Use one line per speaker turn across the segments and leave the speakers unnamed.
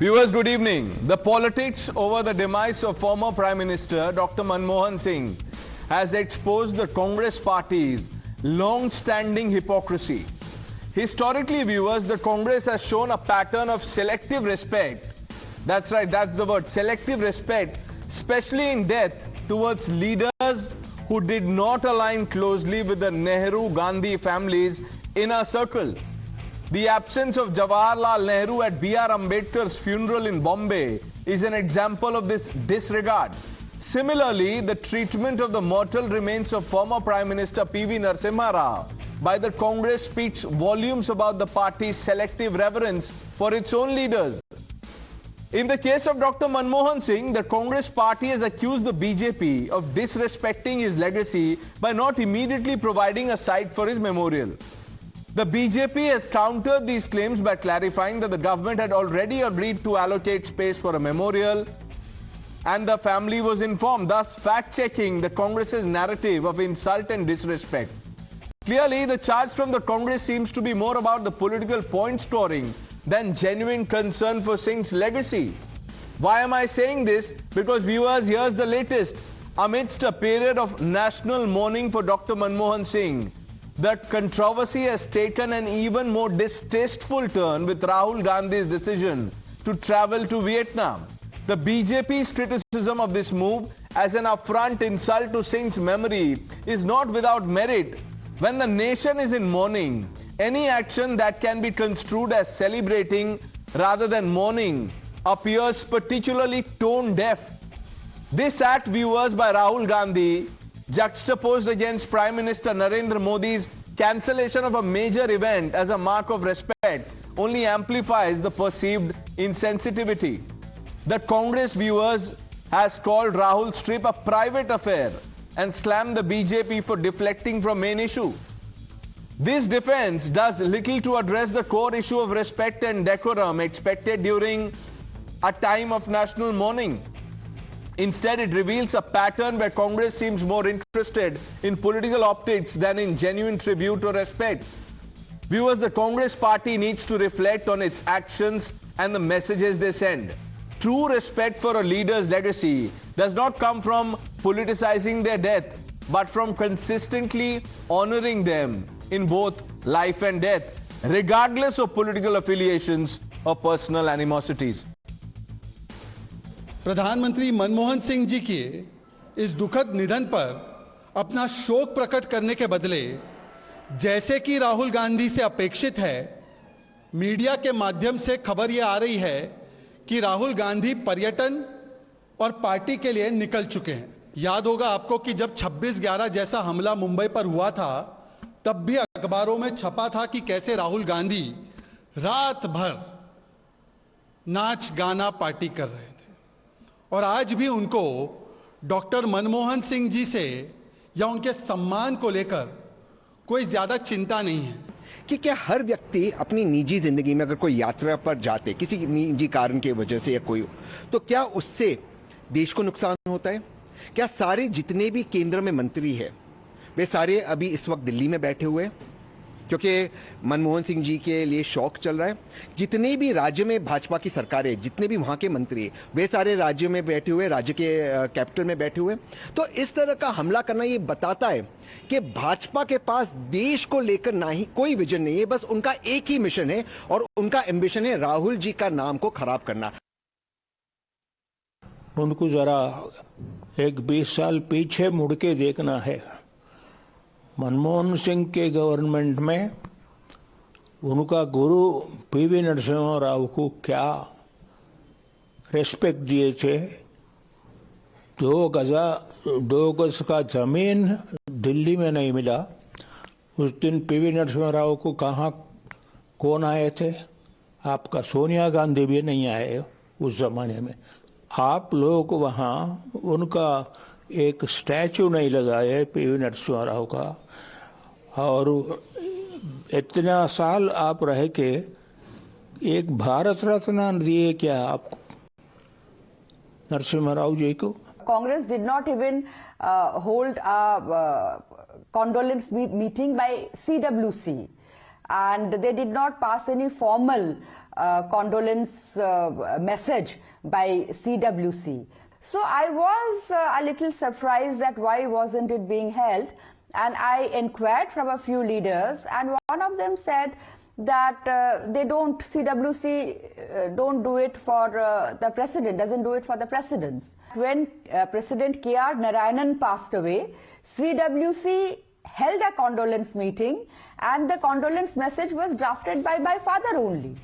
Viewers, good evening. The politics over the demise of former Prime Minister Dr. Manmohan Singh has exposed the Congress party's long-standing hypocrisy. Historically, viewers, the Congress has shown a pattern of selective respect. That's right, that's the word, selective respect, especially in death, towards leaders who did not align closely with the Nehru-Gandhi family's inner circle. The absence of Jawaharlal Nehru at B.R. Ambedkar's funeral in Bombay is an example of this disregard. Similarly, the treatment of the mortal remains of former Prime Minister P.V. Narasimha Rao by the Congress speaks volumes about the party's selective reverence for its own leaders. In the case of Dr. Manmohan Singh, the Congress party has accused the BJP of disrespecting his legacy by not immediately providing a site for his memorial. The BJP has countered these claims by clarifying that the government had already agreed to allocate space for a memorial and the family was informed, thus fact-checking the Congress's narrative of insult and disrespect. Clearly, the charge from the Congress seems to be more about the political point scoring than genuine concern for Singh's legacy. Why am I saying this? Because viewers, here's the latest. Amidst a period of national mourning for Dr. Manmohan Singh, the controversy has taken an even more distasteful turn with Rahul Gandhi's decision to travel to Vietnam. The BJP's criticism of this move as an affront insult to Singh's memory is not without merit. When the nation is in mourning, any action that can be construed as celebrating rather than mourning appears particularly tone-deaf. This act, viewers, by Rahul Gandhi, juxtaposed against Prime Minister Narendra Modi's cancellation of a major event as a mark of respect, only amplifies the perceived insensitivity. The Congress, viewers, has called Rahul's trip a private affair and slammed the BJP for deflecting from main issue. This defense does little to address the core issue of respect and decorum expected during a time of national mourning. Instead, it reveals a pattern where Congress seems more interested in political optics than in genuine tribute or respect. Viewers, the Congress party needs to reflect on its actions and the messages they send. True respect for a leader's legacy does not come from politicizing their death, but from consistently honoring them in both life and death, regardless of political affiliations or personal animosities.
प्रधानमंत्री मनमोहन सिंह जी के इस दुखद निधन पर अपना शोक प्रकट करने के बदले, जैसे कि राहुल गांधी से अपेक्षित है, मीडिया के माध्यम से खबर यह आ रही है कि राहुल गांधी पर्यटन और पार्टी के लिए निकल चुके हैं। याद होगा आपको कि जब 26/11 जैसा हमला मुंबई पर हुआ था, तब भी अखबारों में छपा था कि कैसे राहुल गांधी रात भर नाच गाना पार्टी कर रहे थे। और आज भी उनको डॉक्टर मनमोहन सिंह जी से या उनके सम्मान को लेकर कोई ज्यादा चिंता नहीं है
कि क्या हर व्यक्ति अपनी निजी जिंदगी में अगर कोई यात्रा पर जाते किसी निजी कारण की वजह से या कोई, तो क्या उससे देश को नुकसान होता है? क्या सारे जितने भी केंद्र में मंत्री हैं वे सारे अभी इस वक्त दिल्ली में बैठे हुए हैं क्योंकि मनमोहन सिंह जी के लिए शौक चल रहा है? जितने भी राज्य में भाजपा की सरकारें, जितने भी वहां के मंत्री, वे सारे राज्य में बैठे हुए, राज्य के कैपिटल में बैठे हुए। तो इस तरह का हमला करना ये बताता है कि भाजपा के पास देश को लेकर ना ही कोई विजन नहीं है, बस उनका एक ही मिशन है और उनका एम्बिशन है राहुल जी का नाम को खराब करना।
उनको जरा एक 20 साल पीछे मुड़ के देखना है। मनमोहन सिंह के गवर्नमेंट में उनका गुरु पीवी नरसिम्हा राव को क्या रेस्पेक्ट दिए थे। 2 गज का जमीन दिल्ली में नहीं मिला। उस दिन पीवी नरसिम्हा राव को कहाँ कौन आए थे? आपका सोनिया गांधी भी नहीं आए उस जमाने में। आप लोग वहाँ उनका एक स्टैचू नहीं लगाए पीवी नरसिम्हा राव का, और इतना साल आप रह के एक भारत रत्न दिए क्या आपको नरसिम्हा राव जी को?
Congress did not even hold a condolence meeting by CWC. and they did not pass any formal condolence message by CWC. So I was a little surprised that why wasn't it being held, and I inquired from a few leaders, and one of them said that CWC don't do it for the president, doesn't do it for the presidents. When President K.R. Narayanan passed away, CWC held a condolence meeting, and the condolence message was drafted by my father only.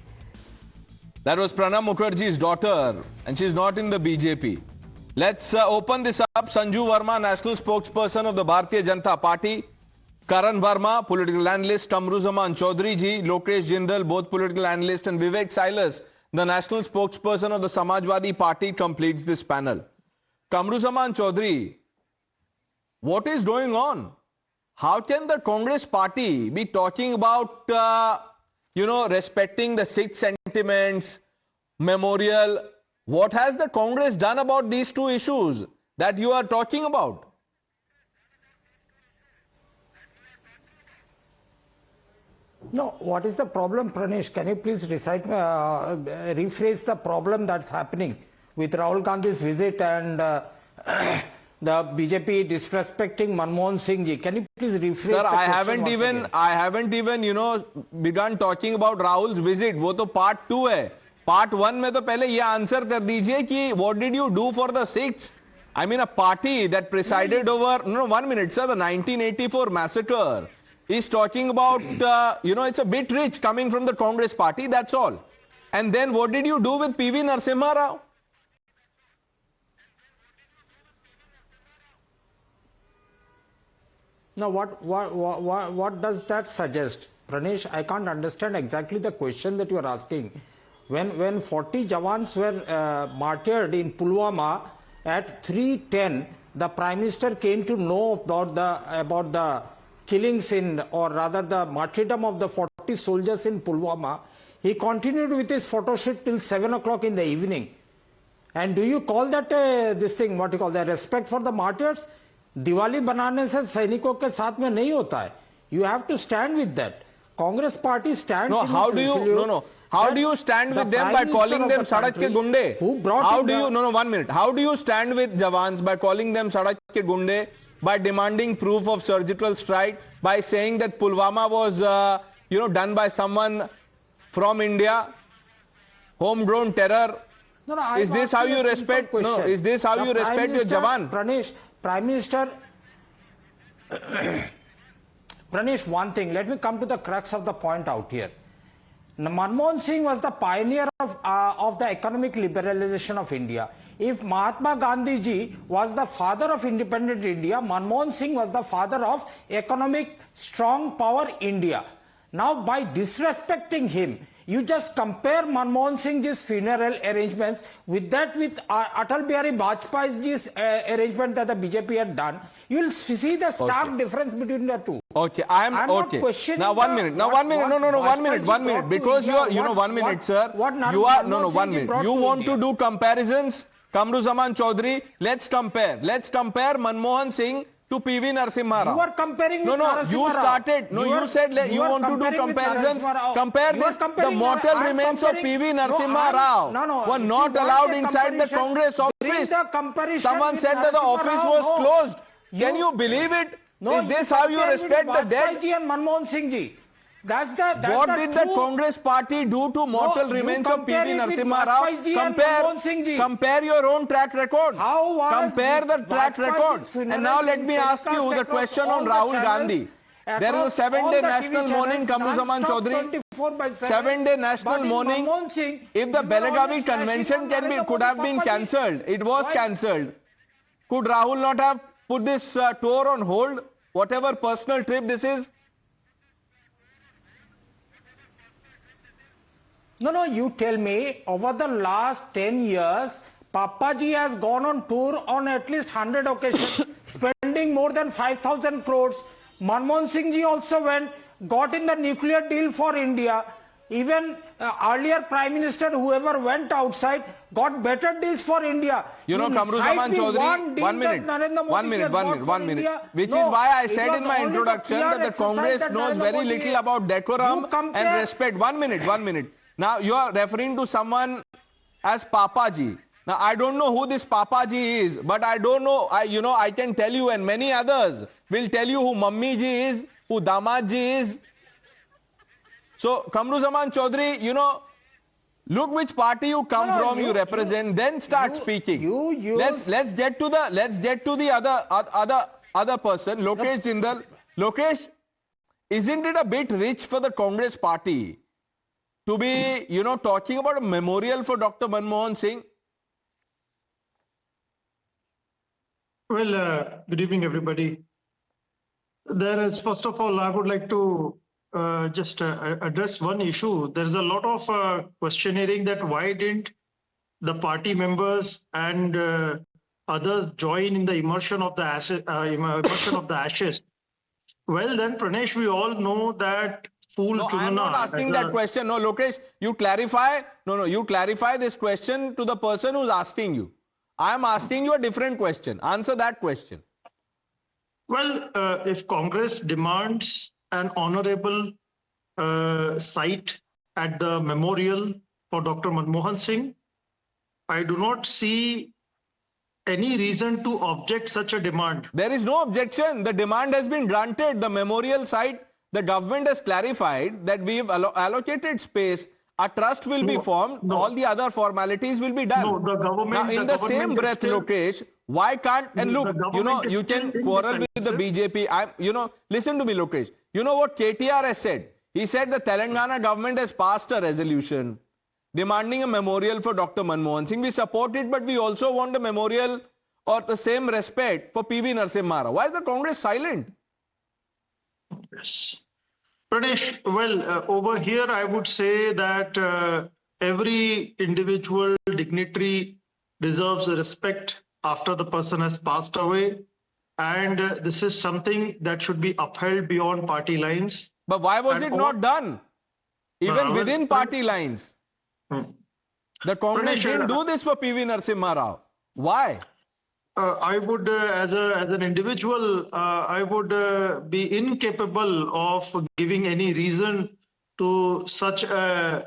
That was Pranab Mukherjee's daughter, and she's not in the BJP. Let's open this up. Sanju Verma, national spokesperson of the Bharatiya Janata Party. Karan Verma, political analyst. Kamruzaman Chaudhary ji, Lokesh Jindal, both political analysts. And Vivek Silas, the national spokesperson of the Samajwadi Party, completes this panel. Kamruzaman Chaudhary, what is going on? How can the Congress Party be talking about, respecting the Sikh sentiments, memorial? What has the Congress done about these two issues that you are talking about?
No, what is the problem, Pranesh? Can you please rephrase the problem that's happening with Rahul Gandhi's visit and the BJP disrespecting Manmohan Singh ji? Can you please rephrase
Sir,
the question?
I haven't even, begun talking about Rahul's visit. वो तो part 2 है. Part 1 में तो पहले ये answer कर दीजिए कि what did you do for the Sikhs? I mean, a party that presided over, 1 minute, sir, the 1984 massacre is talking about, it's a bit rich coming from the Congress Party, that's all. And then what did you do with PV Narasimha Rao?
Now, what does that suggest? Pranesh, I can't understand exactly the question that you are asking. When 40 Jawans were martyred in Pulwama at 3:10, the Prime Minister came to know about the killings or rather the martyrdom of the 40 soldiers in Pulwama. He continued with his photo shoot till 7 o'clock in the evening. And do you call that what you call the respect for the martyrs? Diwali banane se sainikon ke saath mein nahi hota hai. You have to stand with that. Congress Party stands.
No, how do you? How do you stand with them by calling them Sadak ke Gunde?
Who brought
how do you? 1 minute. How do you stand with Jawans by calling them Sadak ke Gunde? By demanding proof of surgical strike? By saying that Pulwama was, done by someone from India? Homegrown terror? Is this how you respect? No, is this how you respect your Jawan?
Pranesh, Prime Minister. Pranesh, one thing. Let me come to the crux of the point out here. Manmohan Singh was the pioneer of the economic liberalization of India. If Mahatma Gandhi ji was the father of independent India, Manmohan Singh was the father of economic strong power India. Now, by disrespecting him, you just compare Manmohan Singh ji's funeral arrangements with Atal Bihari Vajpayee ji's arrangement that the BJP had done. You will see the stark difference between the two.
Okay, I'm okay.
Not questioning.
Now 1 minute. Now 1 minute. No, 1 minute. 1 minute. Because you are, 1 minute, sir. You are 1 minute. You want to do comparisons? Kamruzaman Chaudhary, let's compare. Let's compare Manmohan Singh to PV Narasimha Rao.
You are comparing with
you started. You said you want to do comparisons. Compare this. The mortal remains of PV Narasimha Rao were not allowed inside the Congress office. Someone said that the office was closed. Can you believe it? Is this how you respect the dead?
Manmohan Singh ji.
What did the Congress Party do to mortal remains of PV Narasimha Rao? Compare your own track record. Compare the track record. And now let me ask you the question on Rahul Gandhi. There is a 7-day national mourning, Kamruzaman Chaudhary. 7-day national mourning. If the Belagavi convention could have been cancelled, it was cancelled. Could Rahul not have put this tour on hold? Whatever personal trip this is?
No, you tell me, over the last 10 years, Papaji has gone on tour on at least 100 occasions, spending more than 5,000 crores. Manmohan Singh ji also went, got in the nuclear deal for India. Even earlier Prime Minister, whoever went outside, got better deals for India.
You know, Kamruzaman Chaudhary, 1 minute. Which is why I said in my introduction that the Congress knows very little about decorum and respect. 1 minute. Now, you are referring to someone as Papaji. Now, I don't know who this Papaji is, but I don't know, I can tell you, and many others will tell you who Mammiji is, who Damadji is. So, Kamruzaman Chaudhary, look which party you come from, you represent, then start speaking. Let's get to the other person, Lokesh Jindal. Lokesh, isn't it a bit rich for the Congress party to be, talking about a memorial for Dr. Manmohan Singh?
Well, good evening, everybody. First of all, I would like to just address one issue. There's a lot of questioning that why didn't the party members and others join in the immersion of the ashes. Well, then, Pranesh, we all know that
No, I'm not asking that question. No, Lokesh, you clarify. You clarify this question to the person who's asking you. I'm asking you a different question. Answer that question.
Well, if Congress demands an honorable site at the memorial for Dr. Manmohan Singh, I do not see any reason to object such a demand.
There is no objection. The demand has been granted. The memorial site, the government has clarified that we've allocated space. A trust will be formed. All the other formalities will be done.
No, the government.
Now, in the same breath, Lokesh, why can't, and look, you can quarrel with the BJP. Listen to me, Lokesh. You know what KTR has said? He said the Telangana government has passed a resolution demanding a memorial for Dr. Manmohan Singh. We support it, but we also want a memorial or the same respect for PV Narasimha Rao. Why is the Congress silent?
Yes. Pranesh, well, over here I would say that every individual dignitary deserves respect after the person has passed away. And this is something that should be upheld beyond party lines.
But why was it not done? Even within party lines. The Congress didn't do this for PV Narasimha Rao. Why?
I would, as an individual, I would be incapable of giving any reason to such an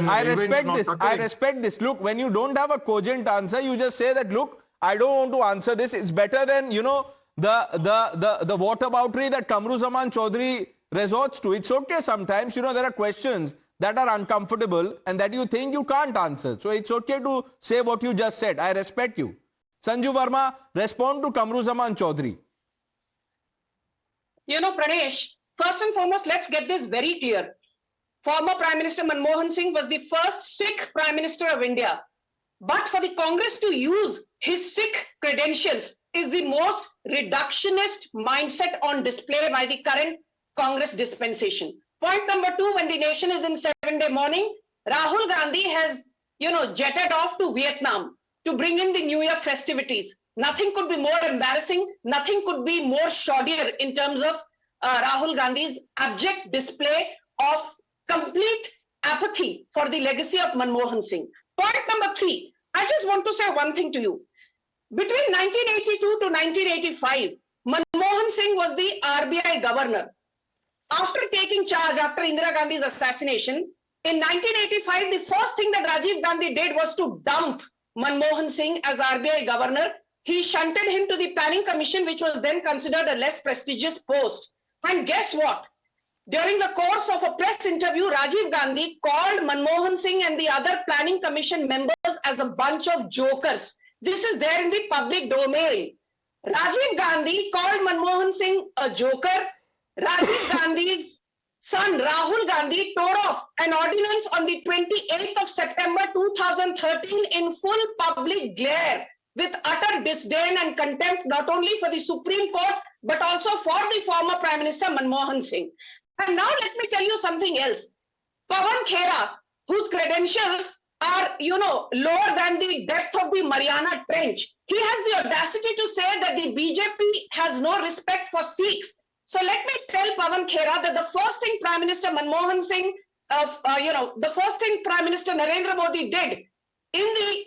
I respect this. Look, when you don't have a cogent answer, you just say that, look, I don't want to answer this. It's better than, the whataboutery that Kamruzaman Chaudhary resorts to. It's okay sometimes, there are questions that are uncomfortable and that you think you can't answer. So it's okay to say what you just said. I respect you. Sanju Verma, respond to Kamruzaman Chaudhary.
Pranesh, first and foremost, let's get this very clear. Former Prime Minister Manmohan Singh was the first Sikh Prime Minister of India. But for the Congress to use his Sikh credentials is the most reductionist mindset on display by the current Congress dispensation. Point number 2, when the nation is in 7-day mourning, Rahul Gandhi has, jetted off to Vietnam to bring in the New Year festivities. Nothing could be more embarrassing. Nothing could be more shoddier in terms of Rahul Gandhi's abject display of complete apathy for the legacy of Manmohan Singh. Point number 3, I just want to say one thing to you. Between 1982 to 1985, Manmohan Singh was the RBI governor. After taking charge after Indira Gandhi's assassination, in 1985, the first thing that Rajiv Gandhi did was to dump Manmohan Singh as RBI governor. He shunted him to the planning commission, which was then considered a less prestigious post. And guess what? During the course of a press interview, Rajiv Gandhi called Manmohan Singh and the other planning commission members as a bunch of jokers. This is there in the public domain. Rajiv Gandhi called Manmohan Singh a joker. Rajiv Gandhi's son Rahul Gandhi tore off an ordinance on the 28th of September 2013 in full public glare with utter disdain and contempt not only for the Supreme Court but also for the former Prime Minister Manmohan Singh. And now let me tell you something else. Pawan Khera, whose credentials are, lower than the depth of the Mariana Trench, he has the audacity to say that the BJP has no respect for Sikhs. So let me tell Pawan Khera that the first thing Prime Minister Manmohan Singh the first thing Prime Minister Narendra Modi did in the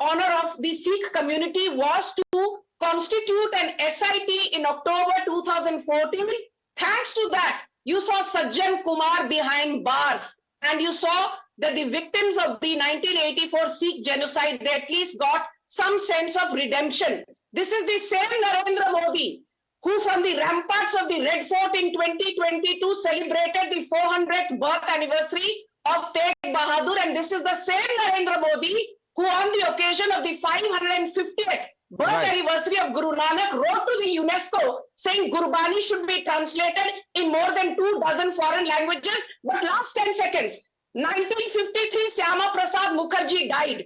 honor of the Sikh community was to constitute an SIT in October 2014. Thanks to that, you saw Sajjan Kumar behind bars, and you saw that the victims of the 1984 Sikh genocide, they at least got some sense of redemption. This is the same Narendra Modi who from the ramparts of the Red Fort in 2022 celebrated the 400th birth anniversary of Tegh Bahadur, and this is the same Narendra Modi who on the occasion of the 550th birth anniversary of Guru Nanak wrote to the UNESCO saying Gurbani should be translated in more than 24 foreign languages. But last 10 seconds, 1953 Syama Prasad Mukherjee died.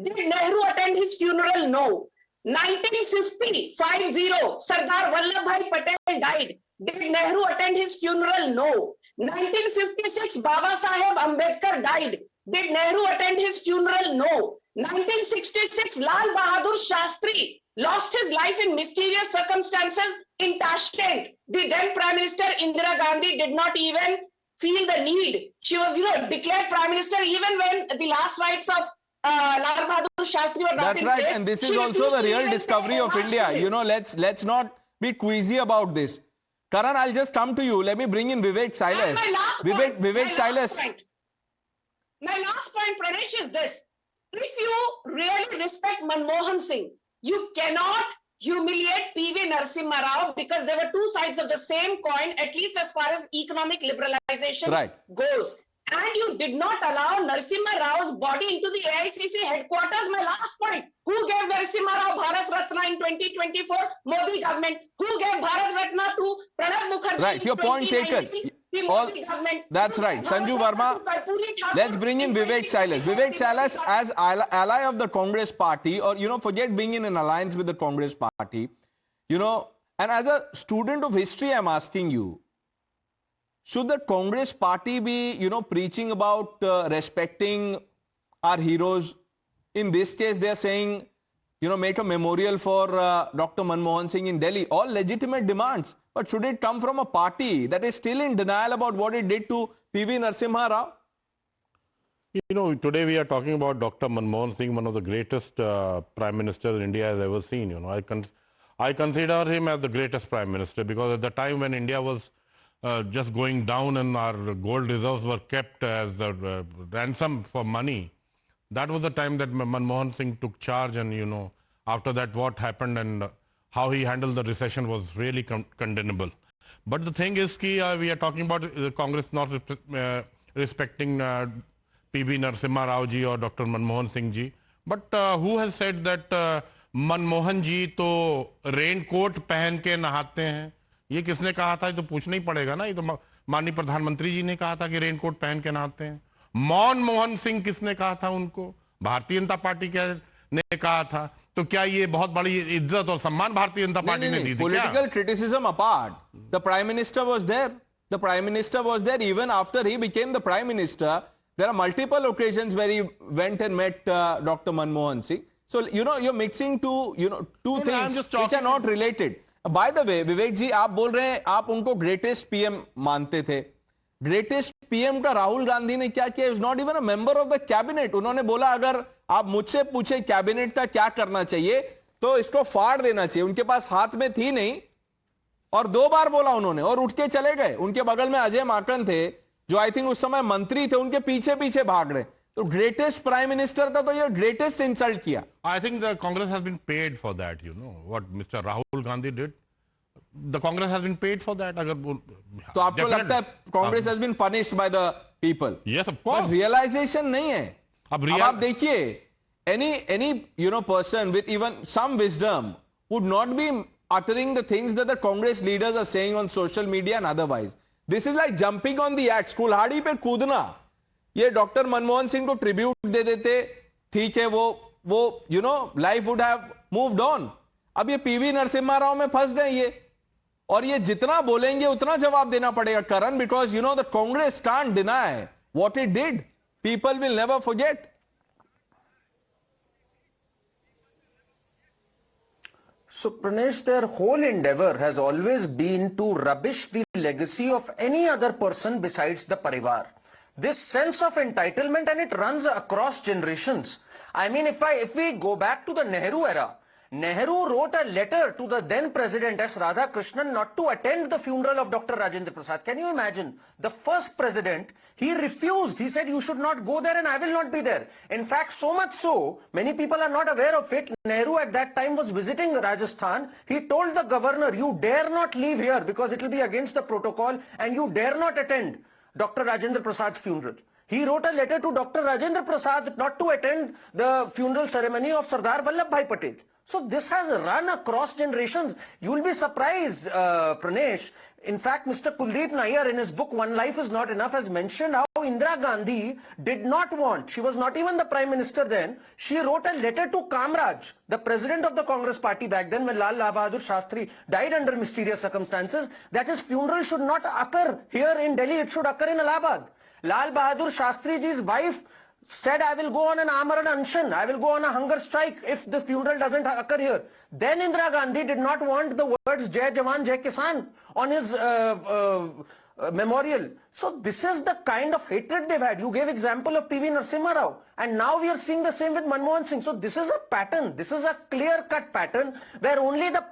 Did Nehru attend his funeral? No. 1950, Sardar Vallabhbhai Patel died. Did Nehru attend his funeral? No. 1956, Baba Saheb Ambedkar died. Did Nehru attend his funeral? No. 1966, Lal Bahadur Shastri lost his life in mysterious circumstances in Tashkent. The then Prime Minister Indira Gandhi did not even feel the need. She was, declared Prime Minister even when the last rites of Lal Bahadur Shastri were not in place.
That's right, and this is also the real discovery of India. Let's not be queasy about this. Karan, I'll just come to you. Let me bring in Vivek Silas. Vivek Silas.
My last point, Pranesh, is this. If you really respect Manmohan Singh, you cannot humiliate PV Narasimha Rao because there were two sides of the same coin, at least as far as economic liberalization goes. And you did not allow Narasimha Rao's body into the AICC headquarters. My last point, who gave Narasimha Rao Bharat Ratna in 2024? Modi government. Who gave Bharat Ratna to Pranab Mukherjee?
Right, your point taken. That's right. Sanju Verma, let's bring in Vivek Silas. Vivek Silas, as ally of the Congress party, or, forget being in an alliance with the Congress party, and as a student of history, I'm asking you, should the Congress party be, preaching about respecting our heroes? In this case, they're saying, make a memorial for Dr. Manmohan Singh in Delhi. All legitimate demands. But should it come from a party that is still in denial about what it did to PV Narasimha Rao?
Today we are talking about Dr. Manmohan Singh, one of the greatest Prime Ministers India has ever seen. I consider him as the greatest Prime Minister because at the time when India was just going down and our gold reserves were kept as a ransom for money, that was the time that Manmohan Singh took charge, and after that what happened and how he handled the recession was really condemnable. But the thing is, we are talking about Congress not respecting PV Narasimha Rao ji or Dr. Manmohan Singh ji. But who has said that Manmohan ji to raincoat पहन के नहाते हैं? ये किसने कहा था? ये तो पूछना ही पड़ेगा ना. ये तो माननीय प्रधानमंत्री जी ने कहा था कि रेनकोट पहन के नहाते हैं. मनमोहन सिंह किसने कहा था उनको? भारतीय जनता पार्टी ने कहा था. तो क्या ये बहुत बड़ी इज्जत और सम्मान भारतीय जनता पार्टी ने दी थी?
Political criticism apart, the Prime Minister was there. The Prime Minister was there even after he became the Prime Minister. There are multiple occasions where he went and met Dr. Manmohan Singh. So, you're mixing two things which are not related. By the way, Vivek ji, आप बोल रहे हैं आप उनको greatest PM मानते थे. Greatest PM का राहुल गांधी ने क्या किया? Is not even a member of the cabinet. उन्होंने बोला अगर आप मुझसे पूछे कैबिनेट का क्या करना चाहिए तो इसको फाड़ देना चाहिए. उनके पास हाथ में थी नहीं और 2 बार बोला उन्होंने और उठ के चले गए. उनके बगल में अजय माकन थे जो आई थिंक उस समय मंत्री थे, उनके पीछे पीछे भाग रहे. तो ग्रेटेस्ट प्राइम मिनिस्टर का तो ये ग्रेटेस्ट इंसल्ट किया.
I think the Congress has been paid for that. What mister Rahul Gandhi did, the Congress has been paid for that. अगर
तो आपको लगता है Congress has been punished by the people?
Yes, of course.
Realisation नहीं है. अब आप देखिए, any person with even some wisdom would not be uttering the things that the Congress leaders are saying on social media and otherwise. This is like jumping on the act. कुल्हाड़ी पे कूदना. ये doctor Manmohan Singh को tribute दे देते, ठीक है, वो life would have moved on. अब ये पीवी नरसिम्हा राव में फंस गए ये, और ये जितना बोलेंगे उतना जवाब देना पड़ेगा. Karan, because the Congress can't deny what it did. People will never forget.
So, Pranesh, their whole endeavor has always been to rubbish the legacy of any other person besides the Parivar. this sense of entitlement, and it runs across generations. I mean, if we go back to the Nehru era, Nehru wrote a letter to the then President S. Radhakrishnan not to attend the funeral of Dr. Rajendra Prasad. Can you imagine? The first president, he refused. He said, you should not go there and I will not be there. In fact, so much so, many people are not aware of it. Nehru at that time was visiting Rajasthan. He told the governor, you dare not leave here because it will be against the protocol and you dare not attend Dr. Rajendra Prasad's funeral. He wrote a letter to Dr. Rajendra Prasad not to attend the funeral ceremony of Sardar Vallabhbhai Patel. So this has run across generations. You will be surprised, Pranesh. In fact, Mr. Kuldeep Nayyar in his book One Life is Not Enough has mentioned how Indira Gandhi did not want, she was not even the Prime Minister then, she wrote a letter to Kamraj, the President of the Congress Party back then when Lal Bahadur Shastri died under mysterious circumstances, that his funeral should not occur here in Delhi, it should occur in Allahabad. Lal Bahadur Shastri ji's wife said, I will go on an Amaran Anshan, I will go on a hunger strike if the funeral doesn't occur here. Then Indira Gandhi did not want the words Jai Jawan, Jai Kisan on his memorial. So this is the kind of hatred they've had. You gave example of PV Narasimha Rao, and now we are seeing the same with Manmohan Singh. So this is a pattern, this is a clear-cut pattern where only the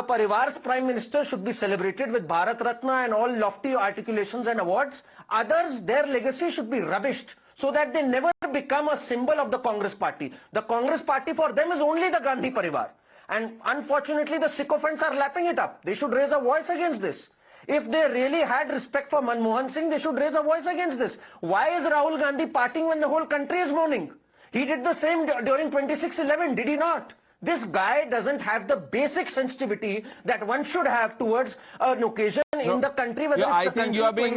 Parivar's Prime Minister should be celebrated with Bharat Ratna and all lofty articulations and awards. Others, their legacy should be rubbished so that they never become a symbol of the Congress Party. The Congress Party for them is only the Gandhi Parivar. And unfortunately, the sycophants are lapping it up. They should raise a voice against this. If they really had respect for Manmohan Singh, they should raise a voice against this. Why is Rahul Gandhi partying when the whole country is mourning? He did the same during 26/11, did he not? This guy doesn't have the basic sensitivity that one should have towards an occasion in the country. Whether
I think you are being,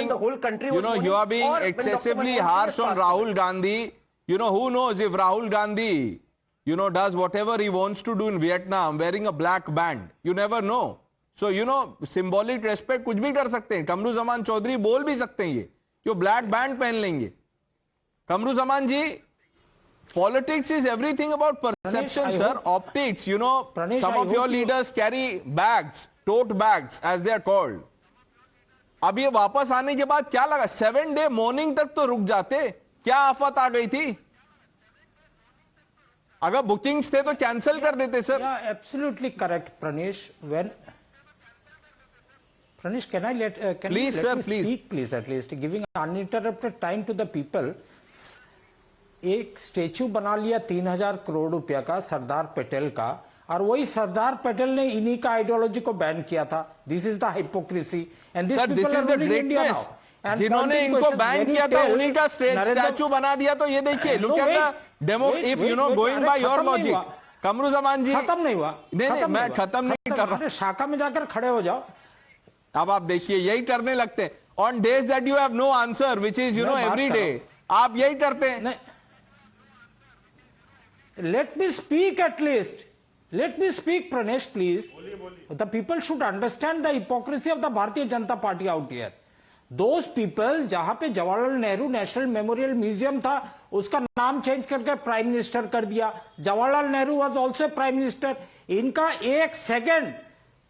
the whole country was
you are being excessively harsh on Rahul Gandhi. You know, who knows if Rahul Gandhi, does whatever he wants to do in Vietnam wearing a black band. You never know. So, symbolic respect कुछ भी कर सकते हैं. कमरू जमान चौधरी बोल भी सकते हैं ये, जो black band पहन लेंगे. कमरू जमान जी, politics is everything about perception, Pranesh, sir. Optics, Pranesh, some of your leaders carry bags, tote bags, as they are called. अब ये वापस आने के बाद क्या लगा? 7-day mourning तक तो रुक जाते. क्या आफत आ गई थी? अगर bookings थे तो cancel कर देते, sir.
Yeah, absolutely correct, Pranesh. Pranesh, can I let me speak, please, at least, giving uninterrupted time to the people. एक स्टेचू बना लिया 3000 करोड़ रुपया का सरदार पटेल का, और वही सरदार पटेल ने इन्हीं का आइडियोलॉजी को बैन किया था. This is the hypocrisy and this people are ruling India now.
जिन्होंने इनको बैन किया था उन्हीं का स्टैचू बना दिया. तो ये देखिए, look at the demo, if going by your logic. Qamaruzzaman ji,
खत्म नहीं हुआ.
नहीं, मैं खत्म नहीं कर रहा.
शाखा में जाकर खड़े हो जाओ.
अब आप देखिए, यही करने लगते हैं on days that you have no answer, which is every day. आप यही करते हैं.
Let me speak at least. Let me speak, Pranesh, please. The people should understand the hypocrisy of the Bharatiya Janata Party out here. Those people, जहां पे Jawaharlal Nehru national memorial museum था, उसका नाम change करके प्राइम मिनिस्टर कर दिया. Jawaharlal Nehru was also prime minister. इनका एक सेकंड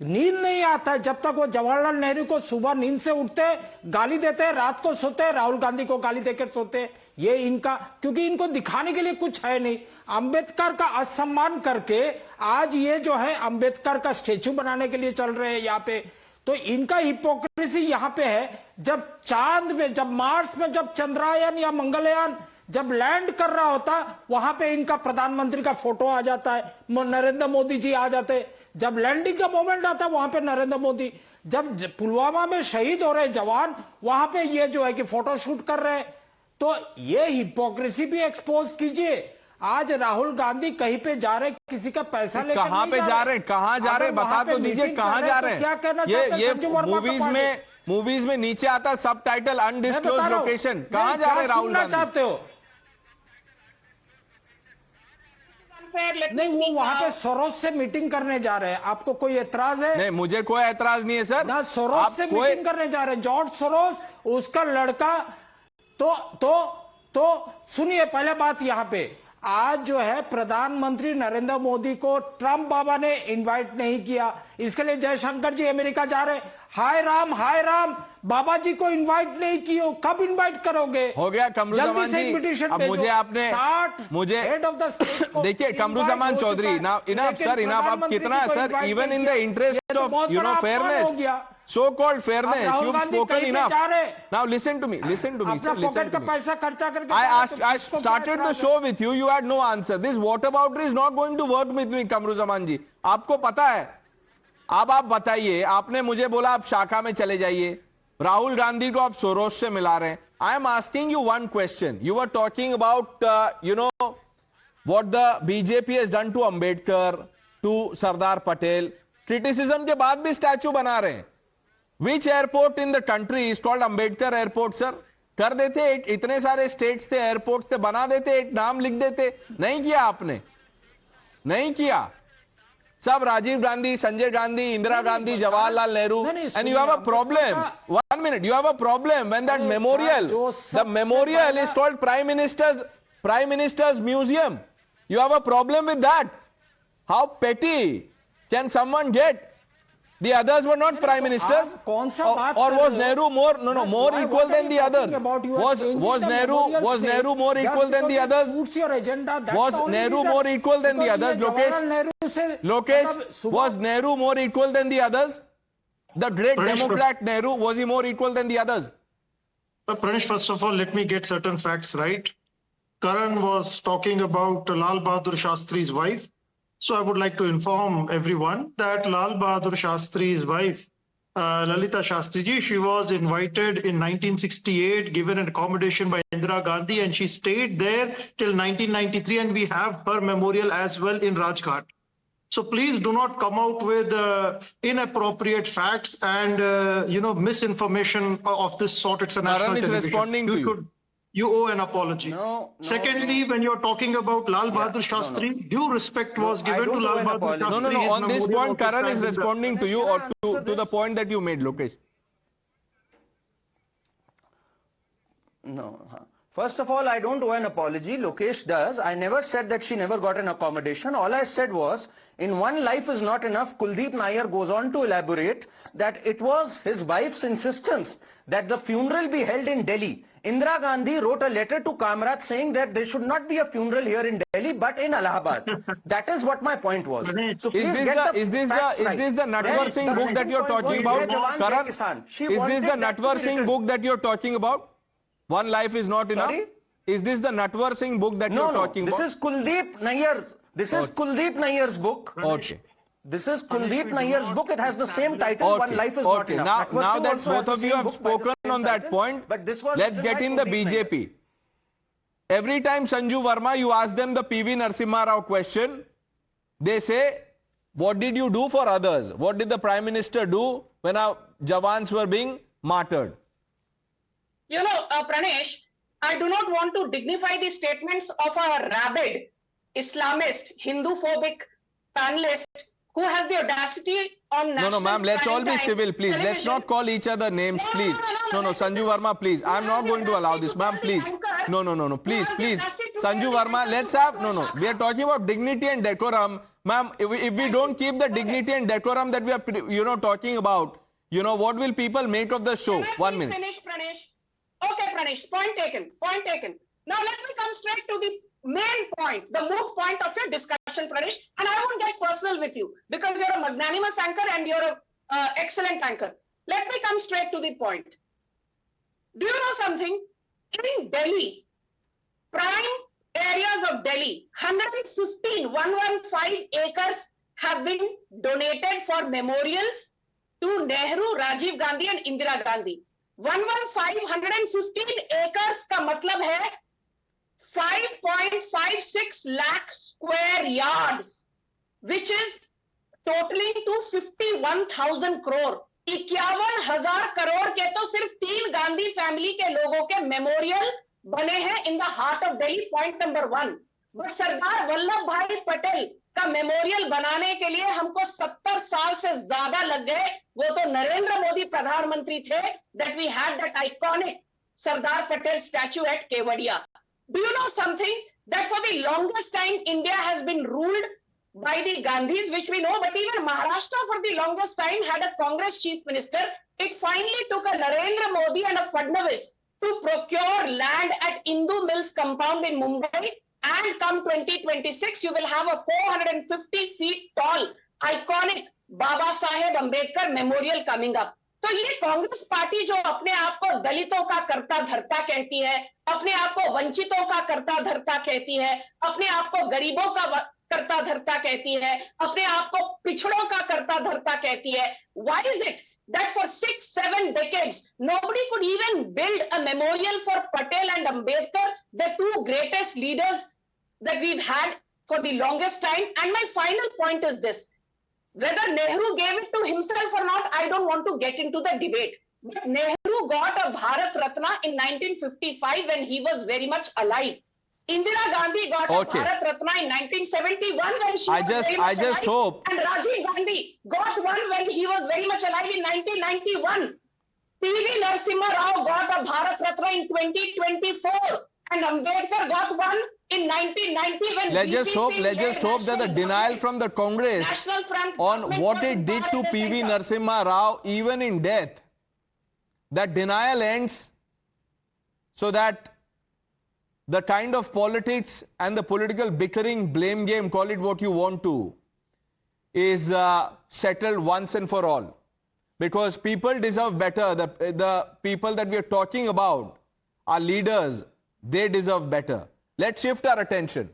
नींद नहीं आता है जब तक वो जवाहरलाल नेहरू को सुबह नींद से उठते गाली देते हैं, रात को सोते राहुल गांधी को गाली देकर सोते. ये इनका, क्योंकि इनको दिखाने के लिए कुछ है नहीं. अंबेडकर का असम्मान करके आज ये जो है अंबेडकर का स्टेचू बनाने के लिए चल रहे हैं यहाँ पे. तो इनका हिपोक्रेसी यहाँ पे है. जब चांद में, जब मार्स में, जब चंद्रयान या मंगलयान जब लैंड कर रहा होता, वहां पे इनका प्रधानमंत्री का फोटो आ जाता है, नरेंद्र मोदी जी आ जाते. जब लैंडिंग का मोमेंट आता है, वहां पे नरेंद्र मोदी. जब पुलवामा में शहीद हो रहे जवान, वहां पे ये जो है कि फोटो शूट कर रहे हैं. तो ये हिपोक्रेसी भी एक्सपोज कीजिए. आज राहुल गांधी कहीं पे जा रहे, किसी का पैसा लेकर
कहां पे जा रहे, कहां जा रहे, बता तो दीजिए कहां जा रहे हैं.
क्या कहना चाहते हैं?
मूवीज में नीचे आता है सब टाइटल अनडिस्क्लोज्ड लोकेशन. कहां जा रहे राहुल गांधी?
चाहते हो? नहीं, वो वहां पे सोरोस से मीटिंग करने जा रहे हैं. आपको कोई एतराज है?
नहीं, मुझे कोई एतराज नहीं है सर.
ना, सोरोस से मीटिंग करने जा रहे हैं. जॉर्ज सोरोस, उसका लड़का. तो सुनिए, पहले बात यहां पे, आज जो है प्रधानमंत्री नरेंद्र मोदी को ट्रम्प बाबा ने इनवाइट नहीं किया, इसके लिए जयशंकर जी अमेरिका जा रहे। हाय राम बाबा जी को इनवाइट नहीं किए, कब इनवाइट करोगे?
हो गया कमरुज़मान जी, अब मुझे आपने मुझे देखिए Qamaruzzaman Chowdhury, now enough sir, enough. अब कितना sir, even in the interest of fairness, so-called fairness, you've spoken enough. Now listen to me, listen to me, sir, listen to me. I started the show with you, you had no answer. This whataboutery is not going to work with me, कमरुज़मान जी। आपको पता है, अब आप बताइए, आपने मुझे बोला आप शाखा में चले जाइए, राहुल गांधी को आप सोरोस से मिला रहे हैं। I am asking you one question. You were talking about, what the BJP has done to Ambedkar, to Sardar Patel. Criticism के बाद भी स्टैचू बना रहे हैं। Which airport in the country is called Ambedkar Airport, sir? कर देते, इतने सारे स्टेट्स थे, एयरपोर्ट्स थे, बना देते, एक नाम लिख देते। नहीं किया आपने, नहीं किया। सब Rajiv Gandhi, Sanjay Gandhi, Indira Gandhi, Jawaharlal Nehru, and you have a problem. 1 minute, you have a problem when that memorial, the memorial is called Prime Minister's Museum. You have a problem with that. How petty can someone get? The others were not prime ministers, or was Nehru more equal than the others? Was Nehru more equal than the others? Was Nehru more equal than the others? Lokesh, was Nehru more equal than the others? The great Democrat Nehru, was he more equal than the others?
Pranesh, first of all, let me get certain facts right. Karan was talking about Lal Bahadur Shastri's wife. So I would like to inform everyone that Lal Bahadur Shastri's wife, Lalita Shastriji, she was invited in 1968, given an accommodation by Indira Gandhi, and she stayed there till 1993, and we have her memorial as well in Rajghat. So please do not come out with inappropriate facts and misinformation of this sort. It's a national television.
Responding to you.
You owe an apology. Secondly, when you're talking about Lal Bahadur Shastri, due respect was given to Lal Bahadur Shastri.
No. On this point, Karan is responding to you, or to the point that you made, Lokesh.
No. First of all, I don't owe an apology. Lokesh does. I never said that she never got an accommodation. All I said was, in one life is not enough. Kuldeep Nair goes on to elaborate that it was his wife's insistence that the funeral be held in Delhi. Indira Gandhi wrote a letter to Kamrat saying that there should not be a funeral here in Delhi but in Allahabad. That is what my point was. So please is this the Natwar Singh book that you're talking about? Karan, is this the Natwar Singh book that you're talking about? One life is not enough? Is this the Natwar Singh book that you're talking about? This is Kuldeep Nair's. This is Kuldeep Nair's book.
Okay.
This is Kuldeep Nair's book. It has the same title, One Life is Not Enough.
Now that both of you have spoken on that point, let's get in the BJP. Every time Sanju Verma, you ask them the PV Narasimha Rao question, they say, what did you do for others? What did the Prime Minister do when our Jawans were being martyred?
Pranesh, I do not want to dignify the statements of a rabid, Islamist, Hindu-phobic panelist who has the audacity on national...
No, ma'am, let's all be civil, please.
Television.
Let's not call each other names, please. No, Sanju Verma, please. I'm not going to allow this, ma'am, please. No, please. Sanju Verma, let's have... No. We are talking about dignity and decorum. Ma'am, if we don't keep the dignity and decorum that we are, talking about, what will people make of the show? 1 minute.
Finish, Pranesh. Okay, Pranesh, point taken. Now let me come straight to the main point, the moot point of your discussion, Pranesh, and I won't get personal with you because you're a magnanimous anchor and you're an excellent anchor. Let me come straight to the point. Do you know something? In Delhi, prime areas of Delhi, 115 acres have been donated for memorials to Nehru, Rajiv Gandhi and Indira Gandhi. 115 acres का मतलब है 5.56 lakh square yards, which is totaling to 51,000 crore. 51,000 crore के तो सिर्फ 3 Gandhi family के लोगों के memorial बने हैं in the heart of Delhi. Point number 1. बस सरदार वल्लभ भाई पटेल का मेमोरियल बनाने के लिए हमको 70 साल से ज्यादा लग गए. वो तो नरेंद्र मोदी प्रधानमंत्री थे that we had that iconic Sardar Patel statue at Kevadia. Do you know something? that for the longest time India has been ruled by the Gandhis, which we know, but even Maharashtra for the longest time had a Congress chief minister. It finally took a Narendra Modi and a Fadnavis to procure land at Indu Mills compound in Mumbai, and come 2026 you will have a 450 feet tall iconic Baba Saheb Ambedkar memorial coming up. तो ये Congress party जो अपने आप को दलितों का करता धरता कहती है, अपने आप को वंचितों का करता धरता कहती है, अपने आप को गरीबों का करता धरता कहती है, अपने आप को पिछड़ों का करता धरता कहती है, why is it that for 6-7 decades nobody could even build a memorial for Patel and Ambedkar, the two greatest leaders that we've had for the longest time? And my final point is this: whether Nehru gave it to himself or not, I don't want to get into the debate. But Nehru got a Bharat Ratna in 1955 when he was very much alive. Indira Gandhi got a Bharat Ratna in 1971 when she was very much alive.
Hope.
And Rajiv Gandhi got one when he was very much alive in 1991. P.V. Narasimha Rao got a Bharat Ratna in 2024. And Ambedkar got one in 1990 when
let's just hope that the denial from the Congress on what it did to P.V. Narasimha Rao, even in death, that denial ends, so that the kind of politics and the political bickering, blame game, call it what you want to, is settled once and for all. Because people deserve better. The people that we are talking about, our leaders, they deserve better. Let's shift our attention